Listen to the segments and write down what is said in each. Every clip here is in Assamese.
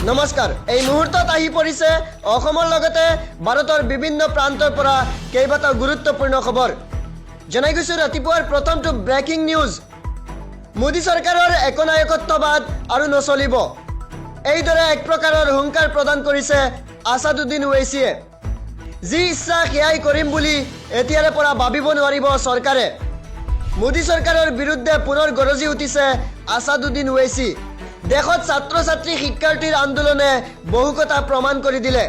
নমস্কাৰ এই মুহূৰ্তত আহি পৰিছে অসমৰ লগতে ভাৰতৰ বিভিন্ন প্ৰান্তৰ পৰা কেইবাটাও গুৰুত্বপূৰ্ণ খবৰ জনাই গৈছো ৰাতিপুৱাৰ প্ৰথমটো ব্ৰেকিং নিউজ মোদী চৰকাৰৰ একনায়কত্ববাদ আৰু নচলিব এইদৰে এক প্ৰকাৰৰ হুংকাৰ প্ৰদান কৰিছে আসাদুদ্দিন ওৱেইছিয়ে যি ইচ্ছা সেয়াই কৰিম বুলি এতিয়াৰে পৰা ভাবিব নোৱাৰিব চৰকাৰে মোদী চৰকাৰৰ বিৰুদ্ধে পুনৰ গৰজি উঠিছে আসাদুদ্দিন ওৱেইছি দেশত ছাত্ৰ ছাত্ৰী শিক্ষাৰ্থীৰ আন্দোলনে বহু কথা প্ৰমাণ কৰি দিলে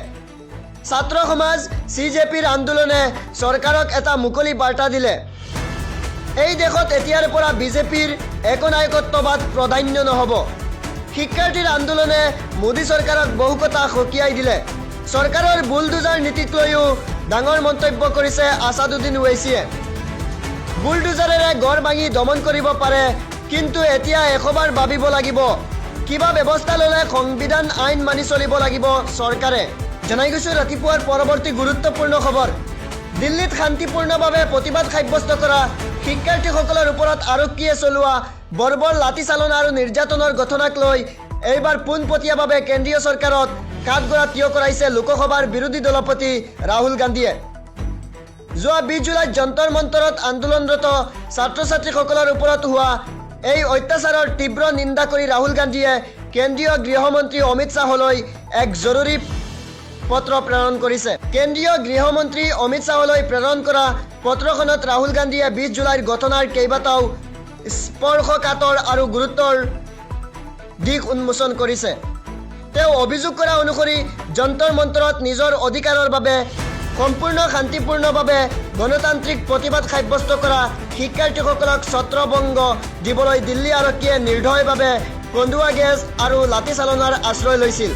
ছাত্ৰ সমাজ সিজেপিৰ আন্দোলনে চৰকাৰক এটা মুকলি বাৰ্তা দিলে এই দেশত এতিয়াৰ পৰা বিজেপিৰ একনায়কত্ববাদ প্ৰাধান্য নহব শিক্ষাৰ্থীৰ আন্দোলনে মোদী চৰকাৰক বহু কথা সকীয়াই দিলে চৰকাৰৰ বুলডোজাৰ নীতিক লৈও ডাঙৰ মন্তব্য কৰিছে আসাদুদ্দিন ওৱেইছিয়ে বুলডোজাৰেৰে গড় ভাঙি দমন কৰিব পাৰে কিন্তু এতিয়া এশবাৰ ভাবিব লাগিব কিবা ব্যৱস্থা ললে সংবিধান আইন মানি চলিব লাগিব চৰকাৰে জনাই গৈছো ৰাতিপুৱাৰ পৰৱৰ্তী গুৰুত্বপূৰ্ণ খবৰ দিল্লীত শান্তিপূৰ্ণভাৱে প্ৰতিবাদ সাব্যস্ত কৰা শিক্ষাৰ্থীসকলৰ ওপৰত আৰক্ষীয়ে চলোৱা বৰ্বৰ লাঠিচালনা আৰু নিৰ্যাতনৰ ঘটনাক লৈ এইবাৰ পোনপটীয়াভাৱে কেন্দ্ৰীয় চৰকাৰত কাঠগড়া থিয় কৰাইছে লোকসভাৰ বিৰোধী দলপতি ৰাহুল গান্ধীয়ে যোৱা 20 জুলাইত যন্তৰ মন্তৰত আন্দোলনৰত ছাত্ৰ ছাত্ৰীসকলৰ ওপৰত হোৱা এই অত্যাচাৰৰ তীব্ৰ নিন্দা কৰি ৰাহুল গান্ধীয়ে কেন্দ্ৰীয় গৃহমন্ত্ৰী অমিত শ্বাহলৈ এক জৰুৰী পত্ৰ প্ৰেৰণ কৰিছে কেন্দ্ৰীয় গৃহমন্ত্ৰী অমিত শ্বাহলৈ প্ৰেৰণ কৰা পত্ৰখনত ৰাহুল গান্ধীয়ে 20 জুলাইৰ ঘটনাৰ কেইবাটাও স্পৰ্শকাতৰ আৰু গুৰুতৰ দিশ উন্মোচন কৰিছে তেওঁ অভিযোগ কৰা অনুসৰি যন্তৰ মন্তৰত নিজৰ অধিকাৰৰ বাবে সম্পূৰ্ণ শান্তিপূৰ্ণভাৱে গণতান্ত্ৰিক প্ৰতিবাদ সাব্যস্ত কৰা শিক্ষাৰ্থীসকলক ছত্ৰভংগ দিবলৈ দিল্লী আৰক্ষীয়ে নিৰ্দয়ভাৱে কন্দুৱা গেছ আৰু লাঠিচালনাৰ আশ্ৰয় লৈছিল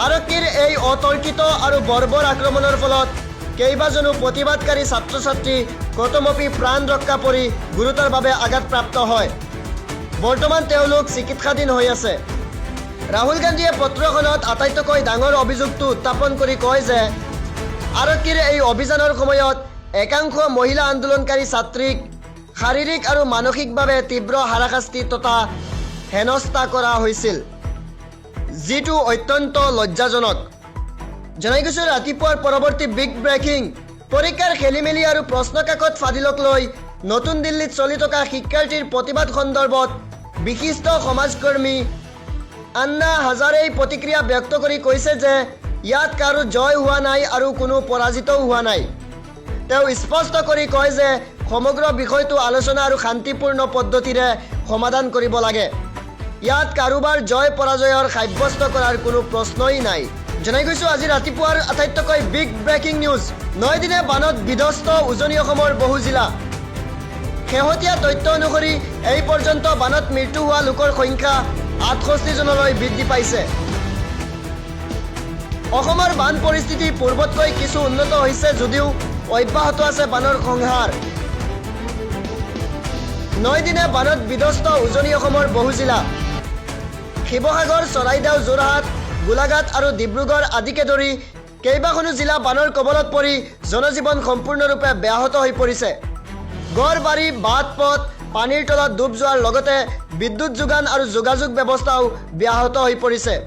আৰক্ষীৰ এই অতৰ্কিত আৰু বৰ্বৰ আক্ৰমণৰ ফলত কেইবাজনো প্ৰতিবাদকাৰী ছাত্ৰ ছাত্ৰী কতমপি প্ৰাণ ৰক্ষা পৰি গুৰুতৰভাৱে আঘাতপ্ৰাপ্ত হয় বৰ্তমান তেওঁলোক চিকিৎসাধীন হৈ আছে ৰাহুল গান্ধীয়ে পত্ৰখনত আটাইতকৈ ডাঙৰ অভিযোগটো উত্থাপন কৰি কয় যে আৰক্ষীৰ এই অভিযানৰ সময়ত একাংশ মহিলা আন্দোলনকাৰী ছাত্ৰীক শাৰীৰিক আৰু মানসিকভাৱে তীব্ৰ হাৰাশাস্তি তথা হেনস্থা কৰা হৈছিল যিটো অত্যন্ত লজ্জাজনক জনাই গৈছো ৰাতিপুৱাৰ পৰৱৰ্তী বিগ ব্ৰেকিং পৰীক্ষাৰ খেলিমেলি আৰু প্ৰশ্নকাকত ফাদিলক লৈ নতুন দিল্লীত চলি থকা শিক্ষাৰ্থীৰ প্ৰতিবাদ সন্দৰ্ভত বিশিষ্ট সমাজকৰ্মী আন্না হাজাৰেই প্ৰতিক্ৰিয়া ব্যক্ত কৰি কৈছে যে ইয়াত কাৰো জয় হোৱা নাই আৰু কোনো পৰাজিতও হোৱা নাই তেওঁ স্পষ্ট কৰি কয় যে সমগ্ৰ বিষয়টো আলোচনা আৰু শান্তিপূৰ্ণ পদ্ধতিৰে সমাধান কৰিব লাগে ইয়াত কাৰোবাৰ জয় পৰাজয়ৰ সাব্যস্ত কৰাৰ কোনো প্ৰশ্নই নাই জনাই গৈছো আজি ৰাতিপুৱাৰ আটাইতকৈ বিগ ব্ৰেকিং নিউজ 9 দিনে বানত বিধ্বস্ত উজনি অসমৰ বহু জিলা শেহতীয়া তথ্য অনুসৰি এই পৰ্যন্ত বানত মৃত্যু হোৱা লোকৰ সংখ্যা 68 জনলৈ বৃদ্ধি পাইছে অসমৰ বান পৰিস্থিতি পূৰ্বতকৈ কিছু উন্নত হৈছে যদিও অব্যাহত আছে বানৰ সংহাৰ 9 দিনে বানত বিধ্বস্ত উজনি অসমৰ বহু জিলা শিৱসাগৰ চৰাইদেউ যোৰহাট গোলাঘাট আৰু ডিব্ৰুগড় আদিকে ধৰি কেইবাখনো জিলা বানৰ কবলত পৰি জনজীৱন সম্পূৰ্ণৰূপে ব্যাহত হৈ পৰিছে গড়বাৰী বাট পথ পানীৰ তলত ডুব যোৱাৰ লগতে বিদ্যুৎ যোগান আৰু যোগাযোগ ব্যৱস্থাও ব্যাহত হৈ পৰিছে